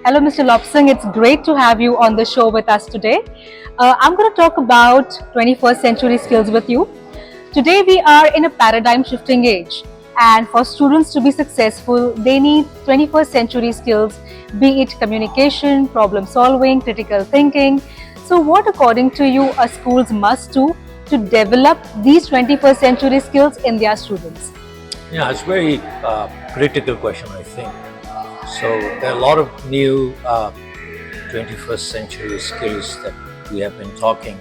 Hello, Mr. Lobsang. It's great to have you on the show with us today. I'm going to talk about 21st century skills with you. Today, we are in a paradigm shifting age, and for students to be successful, they need 21st century skills, be it communication, problem solving, critical thinking. So, what, according to you, are schools must do to develop these 21st century skills in their students? Yeah, it's a very critical question, I think. So there are a lot of new 21st century skills that we have been talking,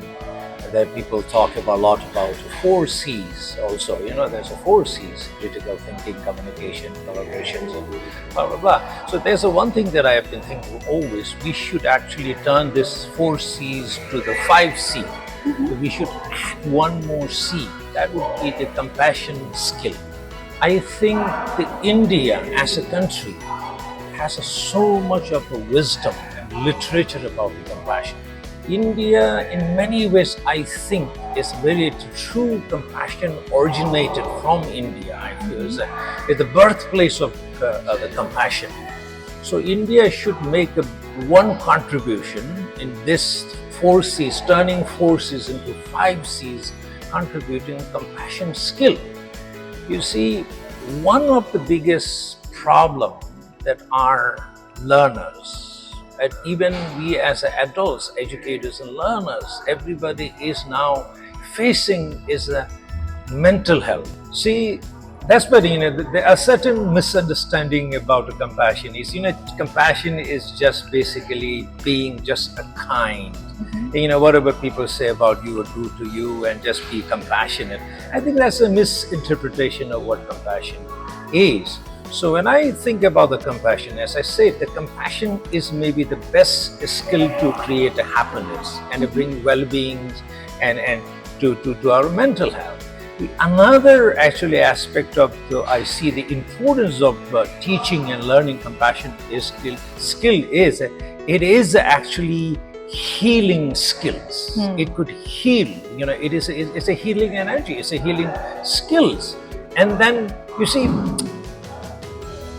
that people talk about a lot about. 4 C's also, there's a 4 C's: critical thinking, communication, collaborations, and blah, blah, blah. So there's a one thing that I have been thinking always, we should actually turn this 4 C's to the 5 C. We should add one more C. That would be the compassion skill. I think that India as a country has so much of a wisdom and literature about the compassion. India, in many ways, I think, is very true compassion originated from India. I feel it's the birthplace of the compassion. So India should make one contribution in this 4 C's, turning 4 C's into 5 C's, contributing compassion skill. You see, one of the biggest problems that our learners, and even we as adults, educators and learners, everybody is now facing is a mental health. See, that's where there are certain misunderstanding about the compassion. Compassion is just basically being just a kind. Whatever people say about you or do to you, and just be compassionate. I think that's a misinterpretation of what compassion is. So when I think about the compassion, as I said, the compassion is maybe the best skill to create a happiness and to bring well-being and to our mental health. Another actually aspect of I see the importance of teaching and learning compassion is it is actually healing skills. It could heal. It's a healing energy. It's a healing skills. And then you see,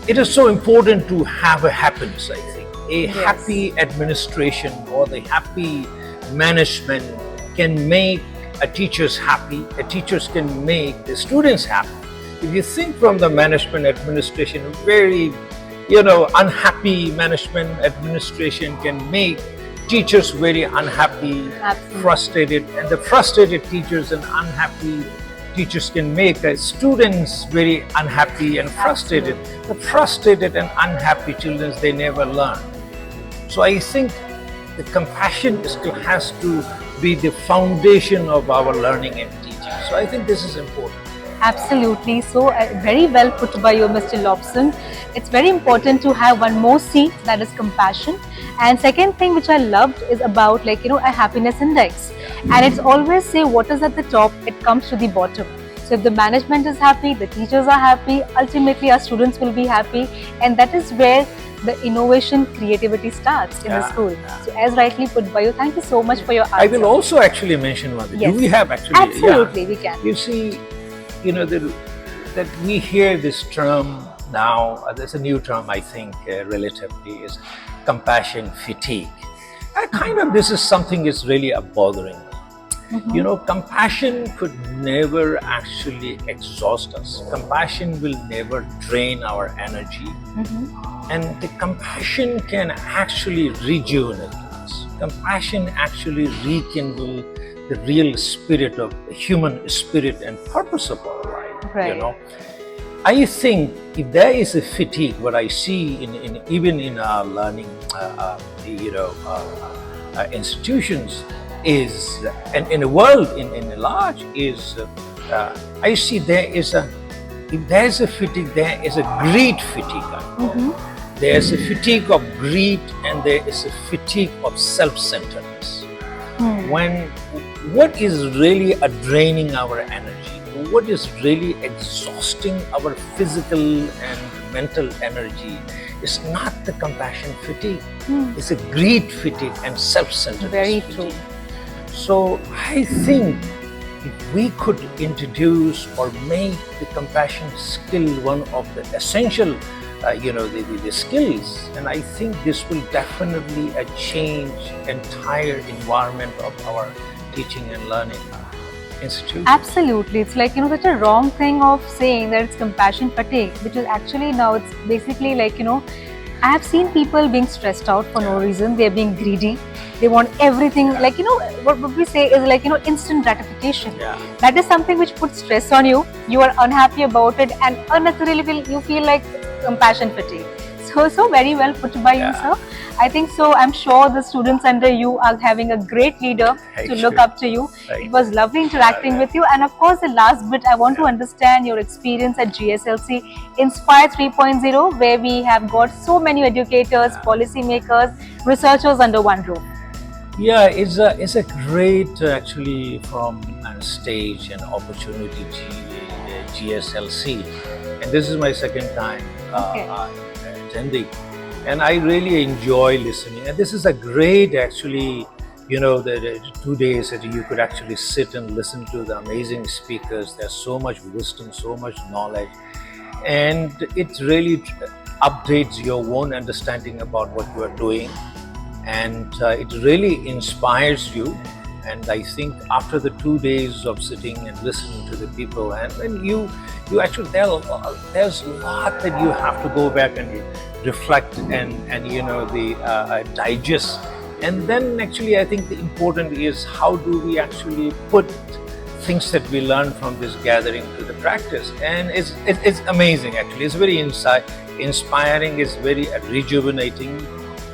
it is so important to have a happiness, I think. Happy administration or the happy management can make a teachers happy. A teachers can make the students happy. If you think from the management administration, very, unhappy management administration can make teachers very unhappy, frustrated, and the frustrated teachers and unhappy teachers can make students very unhappy and frustrated. The frustrated and unhappy children, they never learn. So I think the compassion skill has to be the foundation of our learning and teaching. So I think this is important. Absolutely. So very well put by you, Mr. Lobsang. It's very important to have one more C, that is compassion. And second thing which I loved is about a happiness index. And it's always say what is at the top, it comes to the bottom. So if the management is happy, the teachers are happy, ultimately our students will be happy. And that is where the innovation, creativity starts in the school. So as rightly put by you, thank you so much for your answer. I will also actually mention one thing. Yes. Do we have actually? Absolutely, we can. You see, that we hear this term now, there's a new term I think relatively, is compassion fatigue. This is something is really bothering me. Compassion could never actually exhaust us. Compassion will never drain our energy. And the compassion can actually rejuvenate us. Compassion actually rekindle the real spirit of the human spirit and purpose of our life. Right. I think if there is a fatigue, what I see even in our learning, institutions is, and in the world in large is, I see if there is a fatigue, there is a greed fatigue. There is a fatigue of greed and there is a fatigue of self-centeredness. When what is really draining our energy, what is really exhausting our physical and mental energy is not the compassion fatigue. It's a greed fatigue and self-centeredness. Very fatigue. true. So I think if we could introduce or make the compassion skill one of the essential the skills. And I think this will definitely change entire environment of our teaching and learning institution. Absolutely. It's like, such a wrong thing of saying that it's compassion fatigue, which is actually now it's basically like, I have seen people being stressed out for no reason. They're being greedy. They want everything, like, what we say is like, instant gratification. Yeah. That is something which puts stress on you. You are unhappy about it and unnecessarily you feel like compassion fatigue. So very well put by you, sir. I think so. I'm sure the students under you are having a great leader to look up to you. It was lovely interacting with you. And of course, the last bit, I want to understand your experience at GSLC Inspire 3.0, where we have got so many educators, policymakers, researchers under one roof. Yeah, it's a great actually from stage and opportunity GSLC, and this is my second time attending, and I really enjoy listening. And this is a great actually, the 2 days that you could actually sit and listen to the amazing speakers. There's so much wisdom, so much knowledge, and it really updates your own understanding about what you are doing. And it really inspires you. And I think after the 2 days of sitting and listening to the people, and when you actually there's a lot that you have to go back and reflect and digest. And then actually I think the important is how do we actually put things that we learn from this gathering to the practice. And it's amazing actually. It's very inspiring. It's very rejuvenating.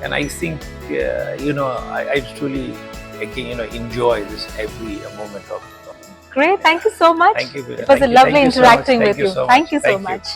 And I think I truly enjoy this every moment of. Great, thank you so much. Thank you. It was a lovely interacting with you. Thank you so much.